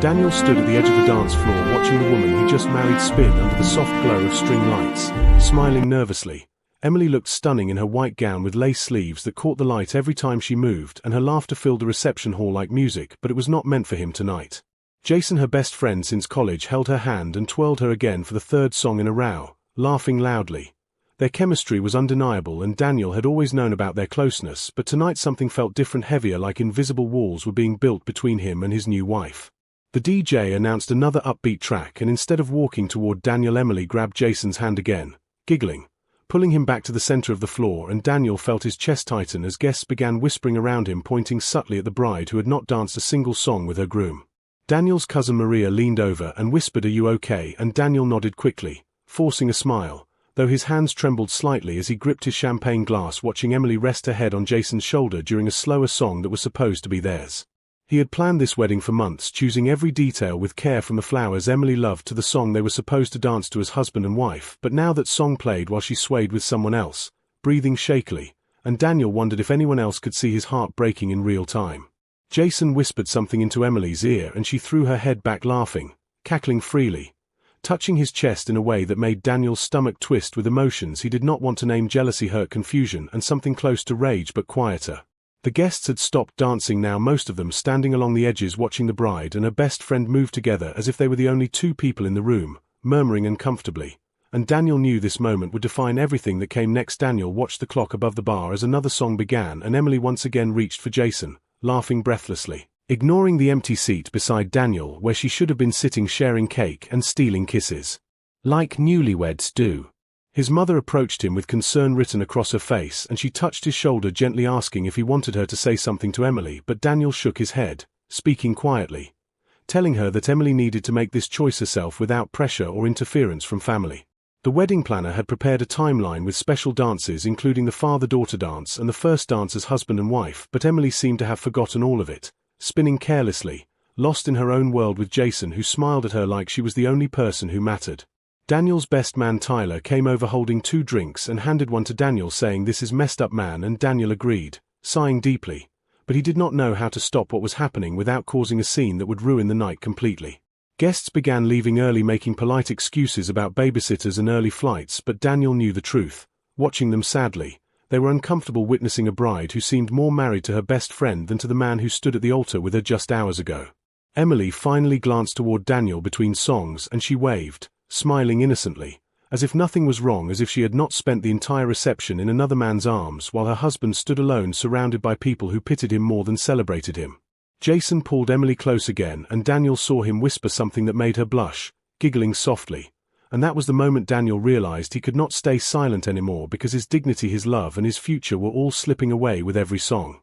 Daniel stood at the edge of the dance floor watching the woman he just married spin under the soft glow of string lights, smiling nervously. Emily looked stunning in her white gown with lace sleeves that caught the light every time she moved, and her laughter filled the reception hall like music, but it was not meant for him tonight. Jason, her best friend since college, held her hand and twirled her again for the third song in a row, laughing loudly. Their chemistry was undeniable, and Daniel had always known about their closeness, but tonight something felt different, heavier, like invisible walls were being built between him and his new wife. The DJ announced another upbeat track, and instead of walking toward Daniel, Emily grabbed Jason's hand again, giggling, pulling him back to the center of the floor, and Daniel felt his chest tighten as guests began whispering around him, pointing subtly at the bride who had not danced a single song with her groom. Daniel's cousin Maria leaned over and whispered, "Are you okay?" and Daniel nodded quickly, forcing a smile, though his hands trembled slightly as he gripped his champagne glass, watching Emily rest her head on Jason's shoulder during a slower song that was supposed to be theirs. He had planned this wedding for months, choosing every detail with care, from the flowers Emily loved to the song they were supposed to dance to as husband and wife, but now that song played while she swayed with someone else, breathing shakily, and Daniel wondered if anyone else could see his heart breaking in real time. Jason whispered something into Emily's ear and she threw her head back, laughing, cackling freely, touching his chest in a way that made Daniel's stomach twist with emotions he did not want to name: jealousy, hurt, confusion, and something close to rage but quieter. The guests had stopped dancing now, most of them standing along the edges watching the bride and her best friend move together as if they were the only two people in the room, murmuring uncomfortably. And Daniel knew this moment would define everything that came next. Daniel watched the clock above the bar as another song began, and Emily once again reached for Jason, laughing breathlessly, ignoring the empty seat beside Daniel where she should have been sitting, sharing cake and stealing kisses. Like newlyweds do. His mother approached him with concern written across her face, and she touched his shoulder gently, asking if he wanted her to say something to Emily, but Daniel shook his head, speaking quietly, telling her that Emily needed to make this choice herself without pressure or interference from family. The wedding planner had prepared a timeline with special dances, including the father-daughter dance and the first dance as husband and wife, but Emily seemed to have forgotten all of it, spinning carelessly, lost in her own world with Jason, who smiled at her like she was the only person who mattered. Daniel's best man Tyler came over holding 2 drinks and handed one to Daniel, saying, "This is messed up, man," and Daniel agreed, sighing deeply, but he did not know how to stop what was happening without causing a scene that would ruin the night completely. Guests began leaving early, making polite excuses about babysitters and early flights, but Daniel knew the truth. Watching them sadly, they were uncomfortable witnessing a bride who seemed more married to her best friend than to the man who stood at the altar with her just hours ago. Emily finally glanced toward Daniel between songs and she waved, smiling innocently, as if nothing was wrong, as if she had not spent the entire reception in another man's arms, while her husband stood alone, surrounded by people who pitied him more than celebrated him. Jason pulled Emily close again, and Daniel saw him whisper something that made her blush, giggling softly. And that was the moment Daniel realized he could not stay silent anymore, because his dignity, his love, and his future were all slipping away with every song.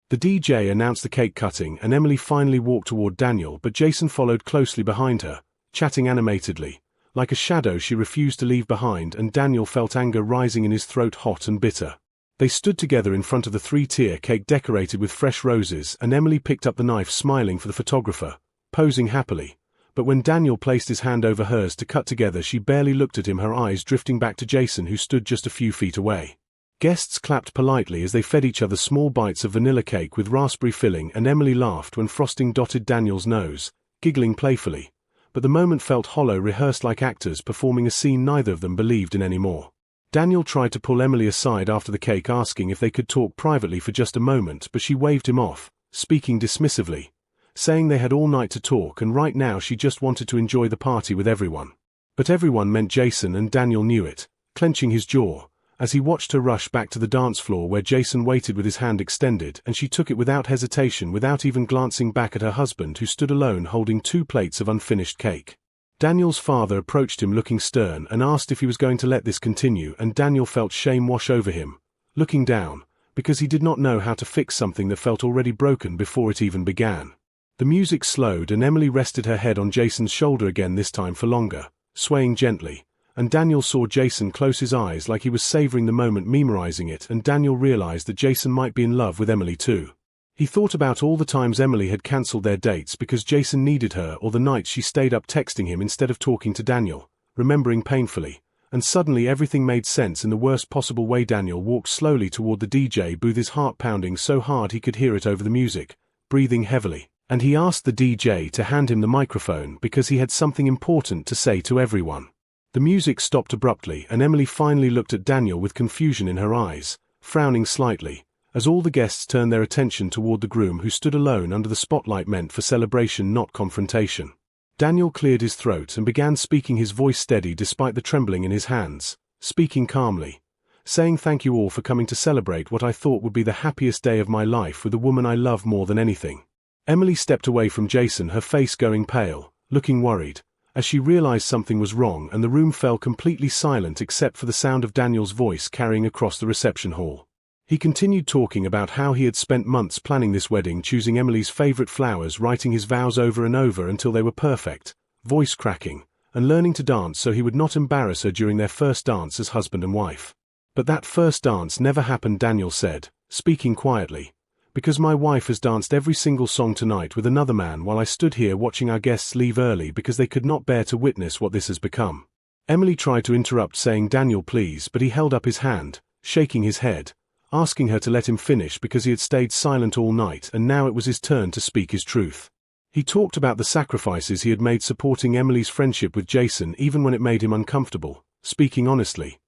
The DJ announced the cake cutting, and Emily finally walked toward Daniel, but Jason followed closely behind her, chatting animatedly. Like a shadow she refused to leave behind, and Daniel felt anger rising in his throat, hot and bitter. They stood together in front of the 3-tier cake decorated with fresh roses, and Emily picked up the knife, smiling for the photographer, posing happily. But when Daniel placed his hand over hers to cut together, she barely looked at him, her eyes drifting back to Jason, who stood just a few feet away. Guests clapped politely as they fed each other small bites of vanilla cake with raspberry filling, and Emily laughed when frosting dotted Daniel's nose, giggling playfully. But the moment felt hollow, rehearsed like actors performing a scene neither of them believed in anymore. Daniel tried to pull Emily aside after the cake, asking if they could talk privately for just a moment, but she waved him off, speaking dismissively, saying they had all night to talk and right now she just wanted to enjoy the party with everyone. But everyone meant Jason, and Daniel knew it, clenching his jaw, as he watched her rush back to the dance floor where Jason waited with his hand extended, and she took it without hesitation, without even glancing back at her husband, who stood alone holding 2 plates of unfinished cake. Daniel's father approached him looking stern and asked if he was going to let this continue, and Daniel felt shame wash over him, looking down, because he did not know how to fix something that felt already broken before it even began. The music slowed and Emily rested her head on Jason's shoulder again, this time for longer, swaying gently, and Daniel saw Jason close his eyes like he was savoring the moment, memorizing it, and Daniel realized that Jason might be in love with Emily too. He thought about all the times Emily had cancelled their dates because Jason needed her, or the nights she stayed up texting him instead of talking to Daniel, remembering painfully, and suddenly everything made sense in the worst possible way. Daniel walked slowly toward the DJ booth, his heart pounding so hard he could hear it over the music, breathing heavily, and he asked the DJ to hand him the microphone because he had something important to say to everyone. The music stopped abruptly and Emily finally looked at Daniel with confusion in her eyes, frowning slightly, as all the guests turned their attention toward the groom who stood alone under the spotlight meant for celebration, not confrontation. Daniel cleared his throat and began speaking, his voice steady despite the trembling in his hands, speaking calmly, saying, "Thank you all for coming to celebrate what I thought would be the happiest day of my life with the woman I love more than anything." Emily stepped away from Jason, her face going pale, looking worried, as she realized something was wrong, and the room fell completely silent except for the sound of Daniel's voice carrying across the reception hall. He continued talking about how he had spent months planning this wedding, choosing Emily's favorite flowers, writing his vows over and over until they were perfect, voice cracking, and learning to dance so he would not embarrass her during their first dance as husband and wife. But that first dance never happened, Daniel said, speaking quietly, "because my wife has danced every single song tonight with another man while I stood here watching our guests leave early because they could not bear to witness what this has become." Emily tried to interrupt, saying, "Daniel, please," but he held up his hand, shaking his head, asking her to let him finish because he had stayed silent all night and now it was his turn to speak his truth. He talked about the sacrifices he had made supporting Emily's friendship with Jason even when it made him uncomfortable, speaking honestly,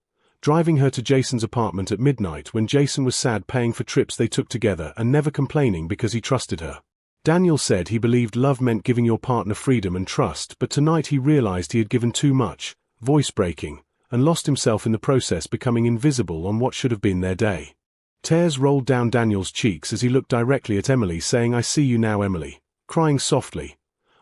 driving her to Jason's apartment at midnight when Jason was sad, paying for trips they took together and never complaining because he trusted her. Daniel said he believed love meant giving your partner freedom and trust, but tonight he realized he had given too much, voice breaking, and lost himself in the process, becoming invisible on what should have been their day. Tears rolled down Daniel's cheeks as he looked directly at Emily, saying, "I see you now, Emily," crying softly.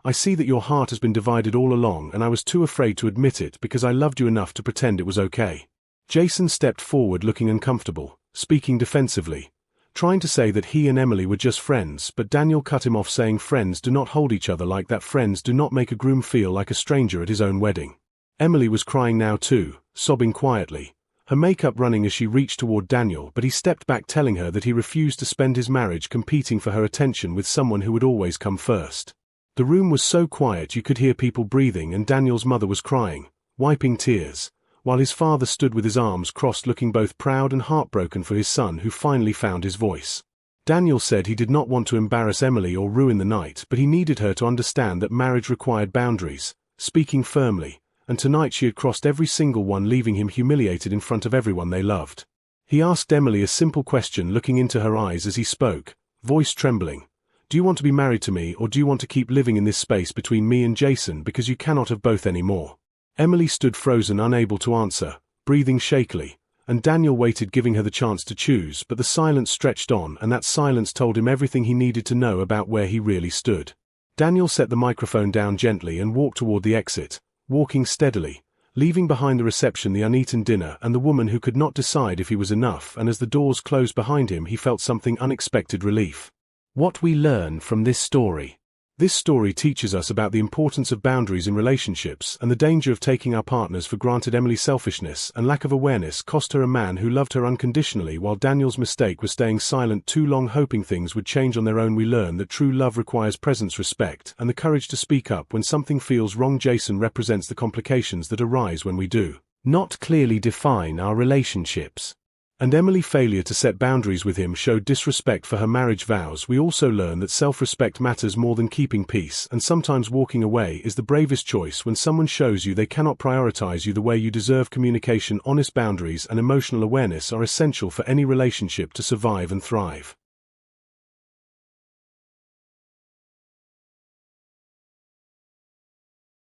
"I see that your heart has been divided all along and I was too afraid to admit it because I loved you enough to pretend it was okay." Jason stepped forward looking uncomfortable, speaking defensively, trying to say that he and Emily were just friends, but Daniel cut him off, saying, "Friends do not hold each other like that. Friends do not make a groom feel like a stranger at his own wedding." Emily was crying now too, sobbing quietly, her makeup running as she reached toward Daniel, but he stepped back, telling her that he refused to spend his marriage competing for her attention with someone who would always come first. The room was so quiet you could hear people breathing, and Daniel's mother was crying, wiping tears, while his father stood with his arms crossed looking both proud and heartbroken for his son who finally found his voice. Daniel said he did not want to embarrass Emily or ruin the night, but he needed her to understand that marriage required boundaries, speaking firmly, and tonight she had crossed every single one, leaving him humiliated in front of everyone they loved. He asked Emily a simple question, looking into her eyes as he spoke, voice trembling. "Do you want to be married to me, or do you want to keep living in this space between me and Jason, because you cannot have both anymore?" Emily stood frozen, unable to answer, breathing shakily, and Daniel waited, giving her the chance to choose, but the silence stretched on, and that silence told him everything he needed to know about where he really stood. Daniel set the microphone down gently and walked toward the exit, walking steadily, leaving behind the reception, the uneaten dinner, and the woman who could not decide if he was enough, and as the doors closed behind him he felt something unexpected relief. What we learn from this story. This story teaches us about the importance of boundaries in relationships and the danger of taking our partners for granted. Emily's selfishness and lack of awareness cost her a man who loved her unconditionally, while Daniel's mistake was staying silent too long, hoping things would change on their own. We learn that true love requires presence, respect, and the courage to speak up when something feels wrong. Jason represents the complications that arise when we do not clearly define our relationships. And Emily's failure to set boundaries with him showed disrespect for her marriage vows. We also learn that self-respect matters more than keeping peace, and sometimes walking away is the bravest choice when someone shows you they cannot prioritize you the way you deserve. Communication, honest boundaries, and emotional awareness are essential for any relationship to survive and thrive.